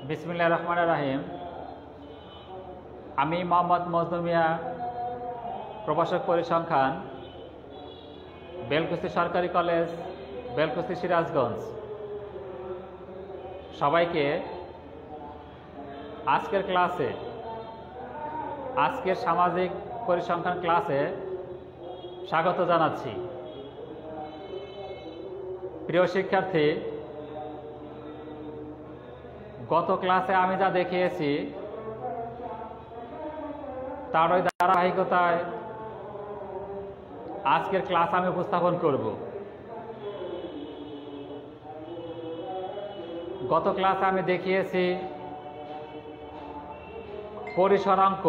বিসমিল্লাহির রহমানির রহিম। আমি মোহাম্মদ মজনু মিয়া, প্রভাষক পরিসংখ্যান, বেলকুচি সরকারি কলেজ, বেলকুচি, সিরাজগঞ্জ। সবাইকে আজকের সামাজিক পরিসংখ্যান ক্লাসে স্বাগত জানাচ্ছি। প্রিয় শিক্ষার্থী, গত ক্লাসে আমি যা দেখিয়েছি তারই ধারাবাহিকতায় আজকের ক্লাস আমি উপস্থাপন করব। গত ক্লাসে আমি দেখিয়েছি পরিসরাঙ্ক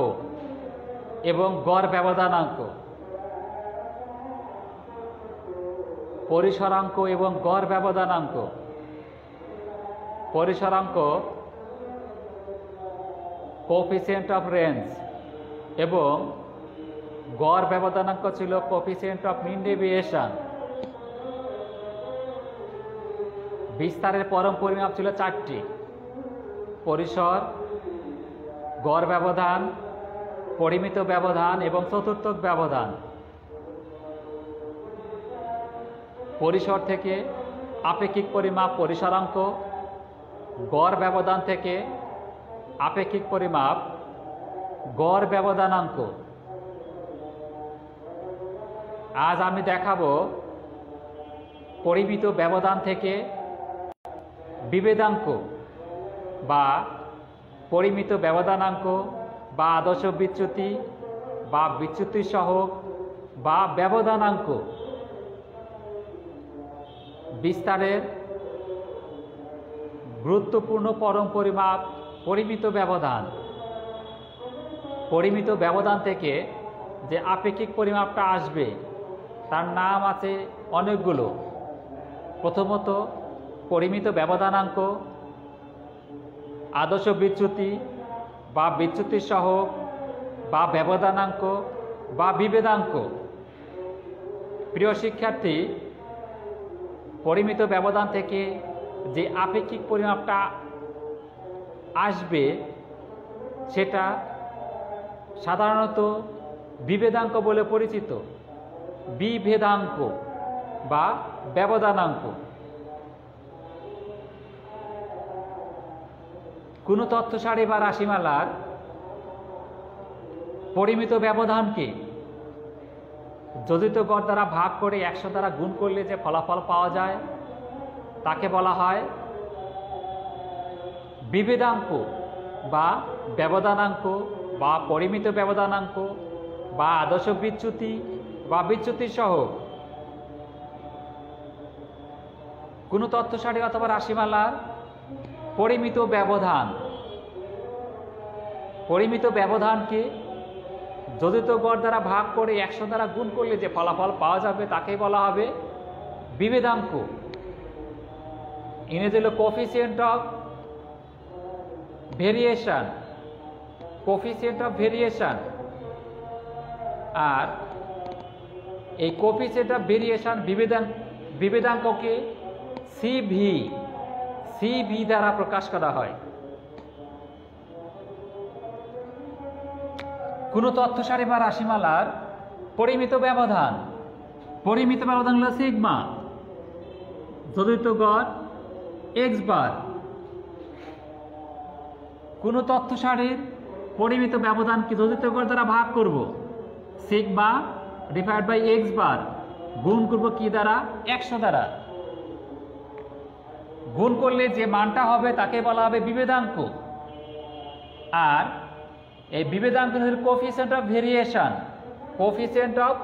এবং গড় ব্যবধানাঙ্ক। পরিসরাঙ্ক এবং গড় ব্যবধানাঙ্ক। পরিসরাঙ্ক কোএফিসিয়েন্ট অফ রেঞ্জ এবং গড় ব্যবধানাঙ্ক ছিল কোএফিসিয়েন্ট অফ মিন ডেভিয়েশন। বিস্তারের পরম পরিমাপ ছিল চারটি: পরিসর, গড় ব্যবধান, পরিমিত ব্যবধান এবং চতুর্থক ব্যবধান। পরিসর থেকে আপেক্ষিক পরিমাপ পরিসরাঙ্ক, গড় ব্যবধান থেকে আপেক্ষিক পরিমাপ গড় ব্যবধানাঙ্ক। আজ আমি দেখাবো পরিমিত ব্যবধান থেকে বিভেদাঙ্ক বা পরিমিত ব্যবধানাঙ্ক বা আদর্শ বিচ্যুতি বা বিচ্যুতি সহগ বা ব্যবধানাঙ্ক। বিস্তারের গুরুত্বপূর্ণ পরম পরিমাপ পরিমিত ব্যবধান। পরিমিত ব্যবধান থেকে যে আপেক্ষিক পরিমাপটা আসবে তার নাম আছে অনেকগুলো। প্রথমত পরিমিত ব্যবধানাঙ্ক, আদর্শ বিচ্যুতি বা বিচ্যুতি সহগ বা ব্যবধানাঙ্ক বা বিভেদাঙ্ক। প্রিয় শিক্ষার্থী, পরিমিত ব্যবধান থেকে যে আপেক্ষিক পরিমাপটা আসবে সেটা সাধারণত বিভেদাঙ্ক বলে পরিচিত। বিভেদাঙ্ক বা ব্যবধানাঙ্ক। কোনো তথ্য সারি বা রাশিমালার পরিমিত ব্যবধানকে যোজিত গড় দ্বারা ভাগ করে 100 দ্বারা গুণ করলে যে ফলাফল পাওয়া যায় তাকে বলা হয় বিভেদাঙ্ক বা ব্যবধানাঙ্ক বা পরিমিত ব্যবধানাঙ্ক বা আদর্শ বিচ্যুতি বা বিচ্যুতি সহগ। কোনো তথ্য সারি অথবা রাশিমালার পরিমিত ব্যবধান। পরিমিত ব্যবধানকে যোজিত গড় দ্বারা ভাগ করে 100 দ্বারা গুণ করলে যে ফলাফল পাওয়া যাবে তাকে বলা হবে বিভেদাঙ্ক। ইংরেজি হলো coefficient of variation. Coefficient of variation. আর এই কোএফিসিয়েন্ট অফ ভেরিয়েশন বিভেদাঙ্ককে সিভি দ্বারা প্রকাশ করা হয়। কোনো তথ্য সারি বা রাশিমালার পরিমিত ব্যবধান। পরিমিত ব্যবধান হলো সিগমা, যোজিত গড় এক্স বার। কোনো তথ্য সারির পরিমিত ব্যবধানকে যোজিত গড় দ্বারা ভাগ করব, sigma divide by x bar, গুণ করব কি দ্বারা? 100 দ্বারা। গুণ করলে যে মানটা হবে তাকে বলা হবে বিভেদাঙ্ক। আর এই বিভেদাঙ্ক হল coefficient of variation. Coefficient of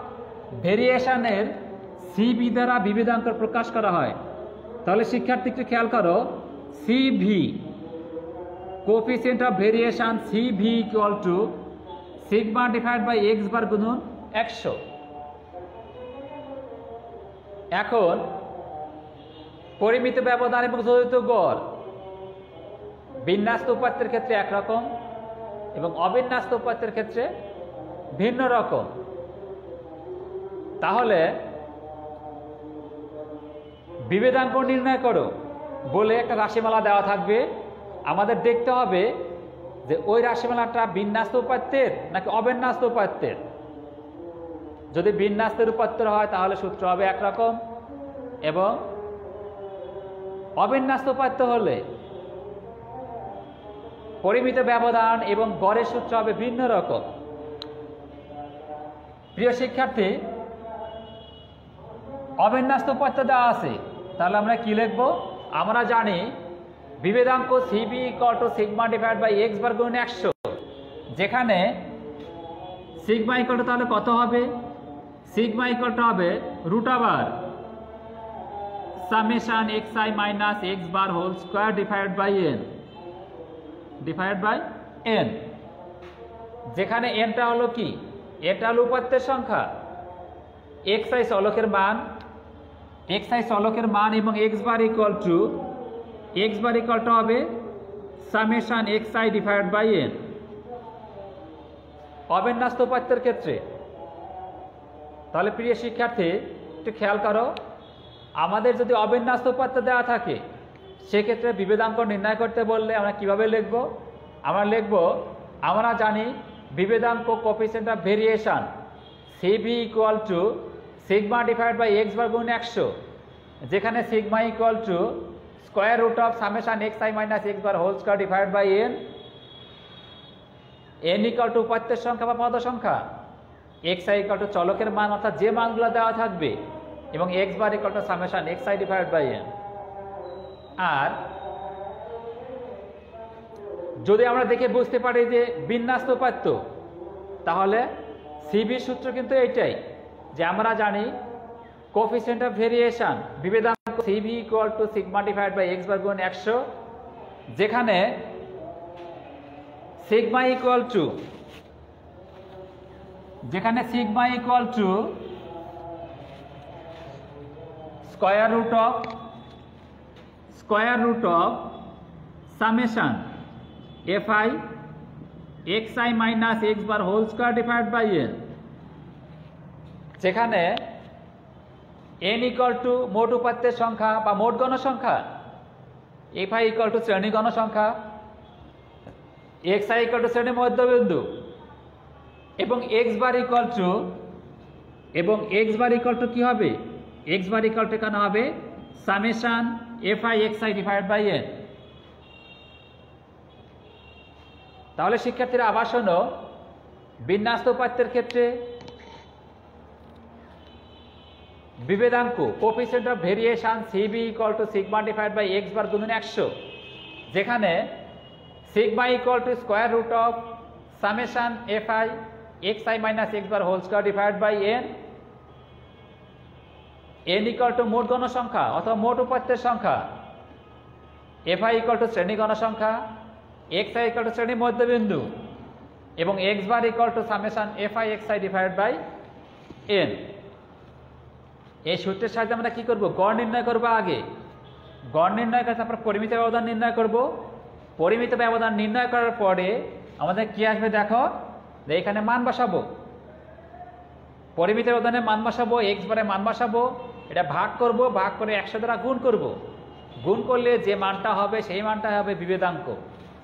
ভেরিয়েশনের সিভি দ্বারা বিভেদাঙ্ক প্রকাশ করা হয়। তাহলে শিক্ষার্থী একটু খেয়াল করো, CV coefficient of variation CV equal to sigma divide by x bar গুণন 100। এখন পরিমিত ব্যবধান এবং যোজিত গড় বিন্যস্ত উপাত্তের ক্ষেত্রে একরকম এবং অবিন্যস্ত উপাত্তের ক্ষেত্রে ভিন্ন রকম। তাহলে বিভেদাঙ্ক নির্ণয় করো বলে একটা রাশিমালা দেওয়া থাকবে, আমাদের দেখতে হবে যে ওই রাশিমালাটা বিন্যস্ত উপাত্তের নাকি অবিন্যস্ত উপাত্তের। যদি বিন্যস্তের উপাত্তের হয় তাহলে সূত্র হবে একরকম, এবং অবিন্যস্ত উপাত্ত হলে পরিমিত ব্যবধান এবং গড়ের সূত্র হবে ভিন্ন রকম। প্রিয় শিক্ষার্থী, অবিন্যস্ত উপাত্ত দেওয়া আছে, তাহলে আমরা কি লিখব? আমরা জানি বিভেদাঙ্ক CV equal to sigma divide by x bar গুণ 100, যেখানে সিগমা ইকুয়াল টু তাহলে কত হবে? সিগমা ইকুয়াল টু হবে root over summation x i minus x bar whole square divide by n, যেখানে এনটা হলো কি? এটা হলো উপাত্তের সংখ্যা, এক্স আই চলকের মান, এবং এক্স বার ইকুয়াল টু হবে summation x i divide by n অবিন্যস্ত উপাত্তের ক্ষেত্রে। তাহলে প্রিয় শিক্ষার্থী একটু খেয়াল করো, আমাদের যদি অবিন্যস্ত উপাত্ত দেওয়া থাকে সেক্ষেত্রে বিভেদাঙ্ক নির্ণয় করতে বললে আমরা কিভাবে লিখব? আমরা জানি বিভেদাঙ্ক coefficient of variation CV equal to sigma divide by x bar গুণ 100, যেখানে sigma equal to square root of summation x i minus x bar whole square divide by n equal to উপাত্তের সংখ্যা বা পদ সংখ্যা, এক্স আই ইকুয়াল টু চলকের মান অর্থাৎ যে মানগুলো দেওয়া থাকবে, এবং x bar equal to summation x i divide by n. আর যদি আমরা দেখে বুঝতে পারি যে বিন্যস্ত উপাত্ত, তাহলে সিবির সূত্র কিন্তু এইটাই যে আমরা জানি কোএফিসিয়েন্ট অফ ভেরিয়েশন বিভেদাঙ্ক CV equal to sigma divide by x bar গুণ 100, যেখানে sigma equal to square root of summation f i x i minus x bar whole square divide by n, যেখানে এন ইকুয়াল টু মোট উপাত্তের সংখ্যা বা মোট গণসংখ্যা, এফ আই ইকুয়াল টু শ্রেণী গণসংখ্যা, এক্স আই ইকুয়াল টু শ্রেণী মধ্যবিন্দু, এবং এক্স বার ইকুয়াল টু কি হবে? এক্স বার ইকুয়াল টু এখানে হবে summation f i x i divide by n. তাহলে শিক্ষার্থীরা আবার শোনো, বিন্যস্ত উপাত্তের ক্ষেত্রে বিভেদাঙ্ক coefficient of variation CV equal to sigma divide by x bar গুণ 100, যেখানে sigma equal to square root of summation f i x i minus x bar whole square divide by n, n equal to মোট গণসংখ্যা অথবা মোট উপাত্তের সংখ্যা, F I equal to শ্রেণী গণসংখ্যা, এক্স আই ইকুয়াল টু শ্রেণী মধ্যবিন্দু, এবং x bar equal to summation f i x i divide by n. এই সূত্রের সাহায্যে আমরা কি করব? গড় নির্ণয় করব। আগে গড় নির্ণয় করে তারপর পরিমিত ব্যবধান নির্ণয় করব। পরিমিত ব্যবধান নির্ণয় করার পরে আমাদের কি আসবে দেখো, যে এখানে মান বসাবো, পরিমিত ব্যবধানে মান বসাবো, এক্স বারে মান বসাবো, এটা ভাগ করব, ভাগ করে 100 দ্বারা গুণ করব। গুণ করলে যে মানটা হবে সেই মানটা হবে বিভেদাঙ্ক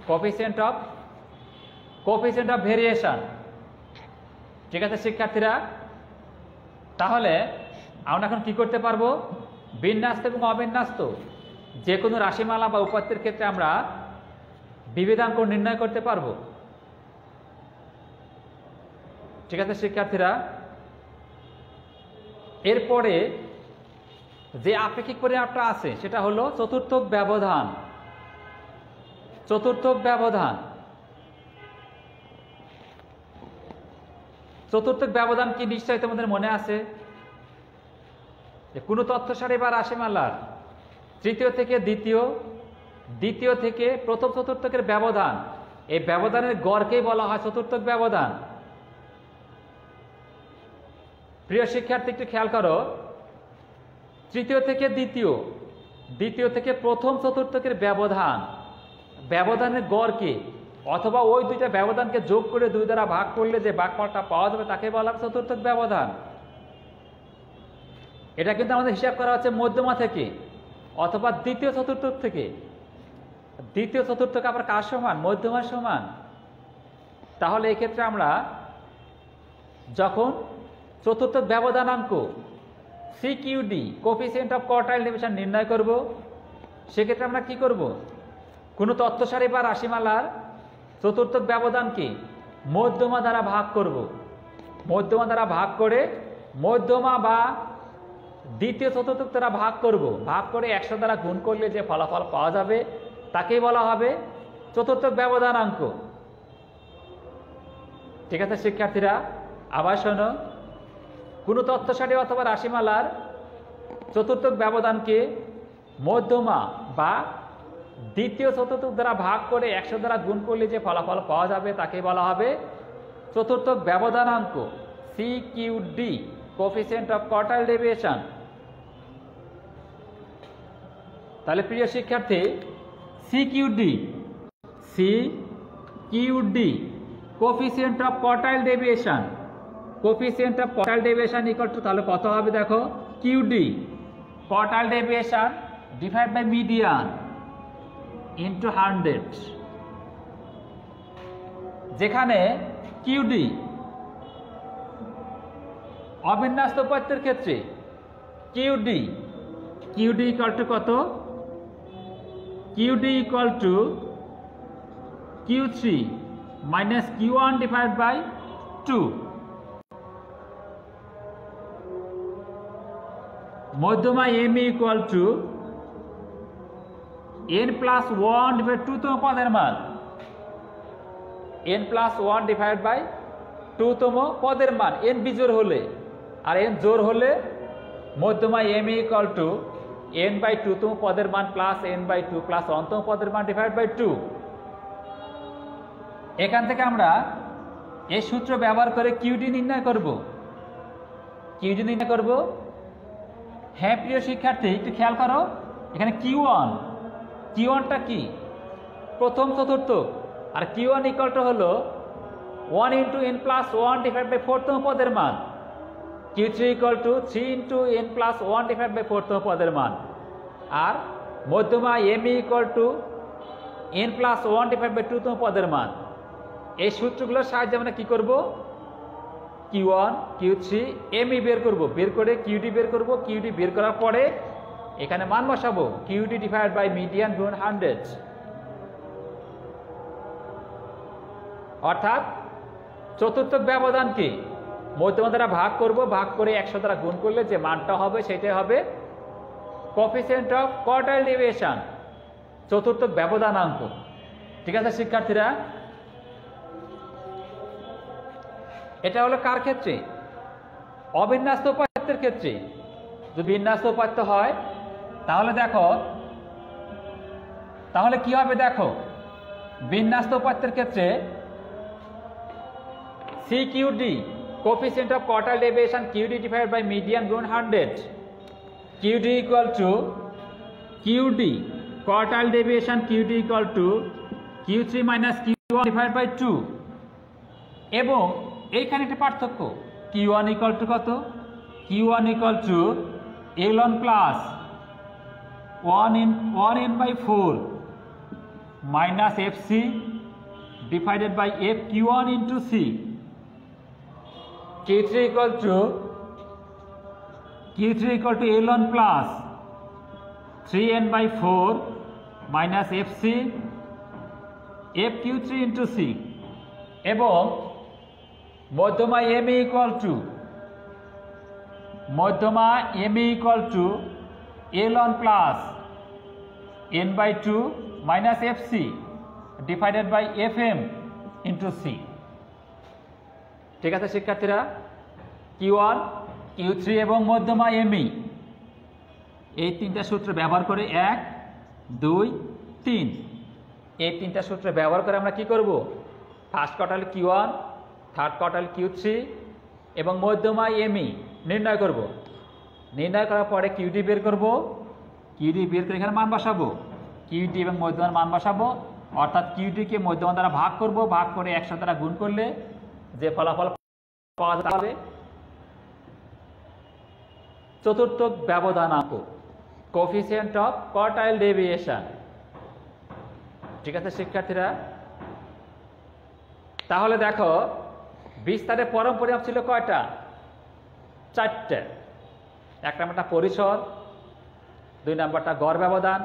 কোএফিসিয়েন্ট অফ ভেরিয়েশন। ঠিক আছে শিক্ষার্থীরা, তাহলে আমরা এখন কি করতে পারবো? বিন্যস্ত এবং অবিন্যস্ত যে কোনো রাশিমালা বা উপাত্তের ক্ষেত্রে আমরা বিভেদাঙ্ক নির্ণয় করতে পারবো। ঠিক আছে শিক্ষার্থীরা, এরপরে যে আপেক্ষিক পরিমাপটা আছে সেটা হলো চতুর্থক ব্যবধান। চতুর্থক ব্যবধান কি নিশ্চয়ই তোমাদের মনে আছে যে কোনো তথ্য সারি বা রাশিমালার তৃতীয় থেকে দ্বিতীয়, দ্বিতীয় থেকে প্রথম চতুর্থকের ব্যবধান, এই ব্যবধানের গড়কেই বলা হয় চতুর্থক ব্যবধান। প্রিয় শিক্ষার্থী একটু খেয়াল করো, তৃতীয় থেকে দ্বিতীয়, দ্বিতীয় থেকে প্রথম চতুর্থকের ব্যবধানের গড় কি, অথবা ওই দুইটা ব্যবধানকে যোগ করে 2 দ্বারা ভাগ করলে যে ভাগফলটা পাওয়া যাবে তাকে বলা হয় চতুর্থক ব্যবধান। এটা কিন্তু আমাদের হিসাব করা হচ্ছে মধ্যমা থেকে অথবা দ্বিতীয় চতুর্থক থেকে। দ্বিতীয় চতুর্থক আবার কার সমান? মধ্যমার সমান। তাহলে এক্ষেত্রে আমরা যখন চতুর্থক ব্যবধানাঙ্ক CQD coefficient of quartile deviation নির্ণয় করব, সেক্ষেত্রে আমরা কি করব? কোনো তথ্য সারি বা রাশিমালার চতুর্থক ব্যবধানকে মধ্যমা দ্বারা ভাগ করব। মধ্যমা দ্বারা ভাগ করে মধ্যমা বা দ্বিতীয় চতুর্থক দ্বারা ভাগ করব। ভাগ করে 100 দ্বারা গুণ করলে যে ফলাফল পাওয়া যাবে তাকেই বলা হবে চতুর্থক ব্যবধানাঙ্ক। ঠিক আছে শিক্ষার্থীরা, আবার শোনো, কোনো তথ্য সারি অথবা রাশিমালার চতুর্থক ব্যবধানকে মধ্যমা বা দ্বিতীয় চতুর্থক দ্বারা ভাগ করে 100 দ্বারা গুণ করলে যে ফলাফল পাওয়া যাবে তাকে বলা হবে চতুর্থক ব্যবধানাঙ্ক CQD coefficient of quartile deviation. তাহলে প্রিয় শিক্ষার্থী, CQD coefficient of quartile deviation, coefficient of quartile deviation equal to, তাহলে কত হবে দেখো, QD quartile deviation divide by median into 100, যেখানে কিউডি অবিন্যস্ত উপাত্তের ক্ষেত্রে কিউডি ইকুয়াল টু কত? QD equal to Q3 minus Q1 divided by 2. মধ্যমা M equal to n plus 1 divide 2 তম পদের মান, n প্লাস 1 ডিভাইড বাই 2 তম পদের মান, n বিজোড় হলে, আর n জোড় হলে মধ্যমা M equal to n by 2 তম পদের মান প্লাস n বাই 2 প্লাস 1 তম পদের মান ডিভাইড বাই 2। এখান থেকে আমরা এই সূত্র ব্যবহার করে কিউডি নির্ণয় করব। কিউডি নির্ণয় করব। হ্যাঁ প্রিয় শিক্ষার্থী, একটু খেয়াল করো, এখানে কিউওয়ানটা কি? প্রথম চতুর্থক, আর কিউওয়ান ইকুয়াল টু হলো 1 into n plus 1 divide by 4 তম পদের মান, Q3 equal to 3 into n plus 1 divide by 4 তম পদের মান, আর মধ্যমা M equal to n plus 1 divide by 2 তম পদের মান। এই সূত্রগুলোর সাহায্যে আমরা কি করব? Q1 Q3 M বের করব, বের করে কিউডি বের করব। কিউডি বের করার পরে এখানে মান বসাবো, কিউডি ডিভাইড বাই মিডিয়ান গুণ 100, অর্থাৎ চতুর্থক ব্যবধানকে মধ্যমা দ্বারা ভাগ করব, ভাগ করে 100 দ্বারা গুণ করলে যে মানটা হবে সেটাই হবে কোফিসিয়েন্ট অফ কোয়ার্টাইল ডেভিয়েশন, চতুর্থক ব্যবধানাঙ্ক। ঠিক আছে শিক্ষার্থীরা, এটা হলো কার ক্ষেত্রে? অবিন্যস্ত উপাত্তের ক্ষেত্রে। যদি বিন্যস্ত উপাত্ত হয় তাহলে দেখো, তাহলে কি হবে দেখো, বিন্যস্ত উপাত্তের ক্ষেত্রে CQD coefficient of quartile deviation QD divide by median গুণ 100, QD equal to QD quartile deviation QD equal to Q3 minus Q1 divide by 2, এবং এইখানে একটা পার্থক্য, Q1 ইকুয়াল টু কত? Q1 equal to L1 plus 1n by 4 minus FC divided by FQ1 into C। Q3 equal to L1 plus 3n by 4 minus FC FQ3 into C, এবং মধ্যমা M equal to L1 plus n by 2 minus FC divided by FM into C। ঠিক আছে শিক্ষার্থীরা, Q1 Q3 এবং মধ্যমা ME, এই তিনটা সূত্র ব্যবহার করে 1 2 3, এই তিনটা সূত্র ব্যবহার করে আমরা কি করব? First quartile Q1, third quartile Q3 এবং মধ্যমা ME নির্ণয় করব। নির্ণয় করার পরে কিউডি বের করব। কিউডি বের করে এখানে মান বসাবো, কিউডি এবং মধ্যমার মান বসাবো, অর্থাৎ কিউডিকে মধ্যমা দ্বারা ভাগ করব, ভাগ করে 100 দ্বারা গুণ করলে যে ফলাফল পাওয়া যাবে চতুর্থক ব্যবধানাঙ্ক কোফিসিয়েন্ট অফ কোয়ার্টাইল ডেভিয়েশন। ঠিক আছে শিক্ষার্থীরা? তাহলে দেখো বিস্তারের পরম পরিমাপ ছিল কয়টা? 4টে। 1 নম্বরটা পরিসর, 2 নম্বরটা গড় ব্যবধান,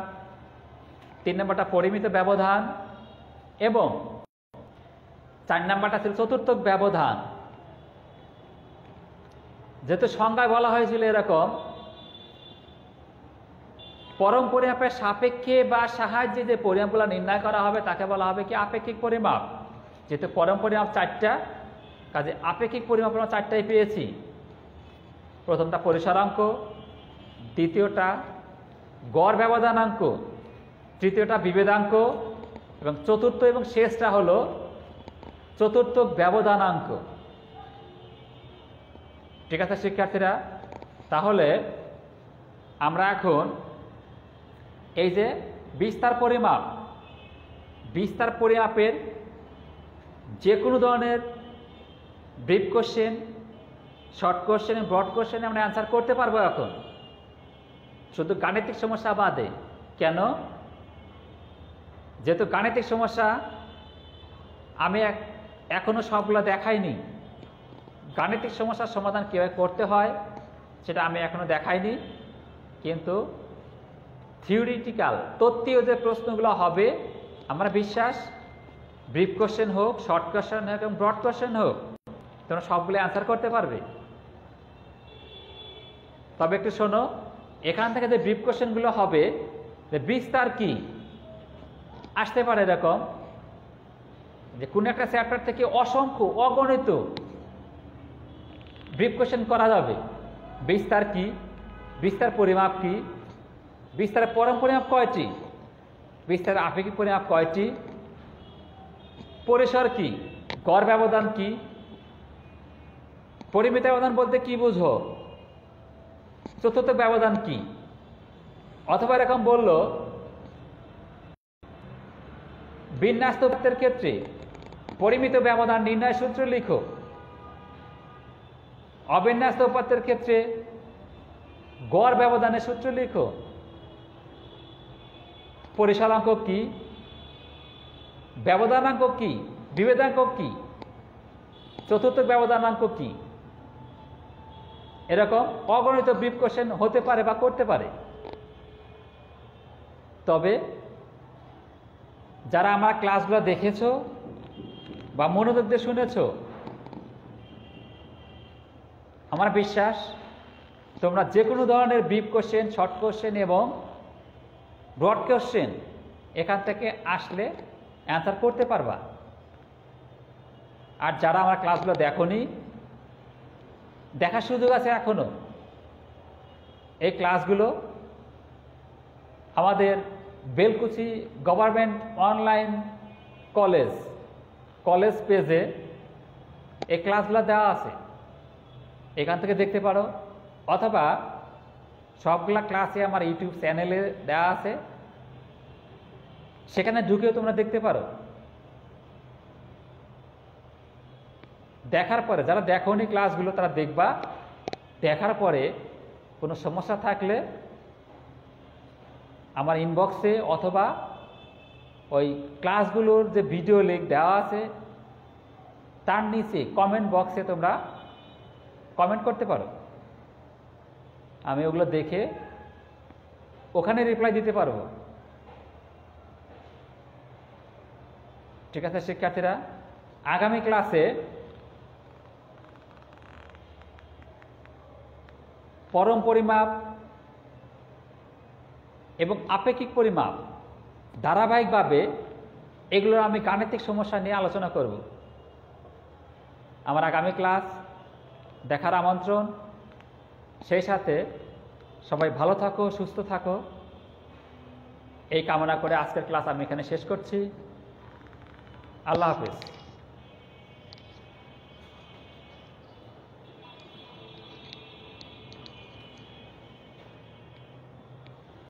3 নম্বরটা পরিমিত ব্যবধান এবং 4 নম্বরটা ছিল চতুর্থক ব্যবধান। যেহেতু সংজ্ঞায় বলা হয়েছিল এরকম, পরম পরিমাপের সাপেক্ষে বা সাহায্যে যে পরিমাপগুলো নির্ণয় করা হবে তাকে বলা হবে কি আপেক্ষিক পরিমাপ। যেহেতু পরম পরিমাপ 4টা, কাজে আপেক্ষিক পরিমাপ আমরা 4টাই পেয়েছি। প্রথমটা পরিসরাঙ্ক, দ্বিতীয়টা গড় ব্যবধানাঙ্ক, তৃতীয়টা বিভেদাঙ্ক এবং চতুর্থ এবং শেষটা হলো চতুর্থ ব্যবধানাঙ্ক। ঠিক আছে শিক্ষার্থীরা? তাহলে আমরা এখন এই যে বিস্তার পরিমাপ, বিস্তার পরিমাপের যে কোনো ধরনের brief question, short question, broad কোশ্চেনে আমরা অ্যান্সার করতে পারবো এখন, শুধু গাণিতিক সমস্যা বাদে। কেন? যেহেতু গাণিতিক সমস্যা আমি এখনো সবগুলো দেখাইনি, গাণিতিক সমস্যার সমাধান কীভাবে করতে হয় সেটা আমি এখনো দেখাইনি, কিন্তু থিওরিটিক্যাল তত্ত্বীয় যে প্রশ্নগুলো হবে আমার বিশ্বাস ব্রিফ কোশ্চেন হোক, শর্ট কোশ্চেন হোক এবং ব্রড কোশ্চেন হোক, তোমরা সবগুলো অ্যান্সার করতে পারবে। তবে একটু শোনো, এখান থেকে যে ব্রিফ কোশ্চেনগুলো হবে, যে বিস্তার কি আসতে পারে এরকম যে কোনো একটা চ্যাপ্টার থেকে অসংখ্য অগণিত ব্রিফ কোশ্চেন করা যাবে। বিস্তার কি, বিস্তার পরিমাপ কি, বিস্তারের পরম পরিমাপ কয়টি, বিস্তারের আপেক্ষিক পরিমাপ কয়টি, পরিসর কি, গড় ব্যবধান কি, পরিমিত ব্যবধান বলতে কি বুঝো, চতুর্থ ব্যবধান কি। অথবা এরকম বলল বিন্যাস্ত উপাত্তের ক্ষেত্রে পরিমিত ব্যবধান নির্ণয় সূত্র লিখো, অবিন্যস্ত উপাত্তের ক্ষেত্রে গড় ব্যবধানের সূত্র লিখো। পরিসরাঙ্ক কি, ব্যবধানাঙ্ক কি, বিভেদাঙ্ক কি, চতুর্থ ব্যবধানাঙ্ক কি। এরকম অগণিত ব্রিফ কোশ্চেন হতে পারে বা করতে পারে। তবে যারা আমার ক্লাসগুলো দেখেছো বা মনোযোগ দিয়ে শুনেছো, আমার বিশ্বাস তোমরা যে কোনো ধরনের ব্রিফ কোশ্চেন, শর্ট কোশ্চেন এবং ব্রড কোশ্চেন এখান থেকে আসলে অ্যান্সার করতে পারবা। আর যারা আমার ক্লাসগুলো দেখোনি, দেখার সুযোগ আছে এখনো। এই ক্লাসগুলো আমাদের বেলকুচি গভর্নমেন্ট অনলাইন কলেজ পেজে এই ক্লাসগুলো দেওয়া আছে, এখান থেকে দেখতে পারো। অথবা সবগুলা ক্লাসে আমার ইউটিউব চ্যানেলে দেওয়া আছে, সেখানে ঢুকেও তোমরা দেখতে পারো। দেখার পরে যারা দেখোনি ক্লাসগুলো তারা দেখবা, দেখার পরে কোনো সমস্যা থাকলে আমার ইনবক্সে অথবা ওই ক্লাসগুলোর যে ভিডিও লিঙ্ক দেওয়া আছে তার নিচে কমেন্ট বক্সে তোমরা কমেন্ট করতে পারো। আমি ওগুলো দেখে ওখানে রিপ্লাই দিতে পারবো। ঠিক আছে শিক্ষার্থীরা? আগামী ক্লাসে পরম পরিমাপ এবং আপেক্ষিক পরিমাপ ধারাবাহিকভাবে এগুলোর আমি গাণিতিক সমস্যা নিয়ে আলোচনা করব। আমার আগামী ক্লাস দেখার আমন্ত্রণ। সেই সাথে সবাই ভালো থাকো, সুস্থ থাকো, এই কামনা করে আজকের ক্লাস আমি এখানে শেষ করছি। আল্লাহ হাফেজ।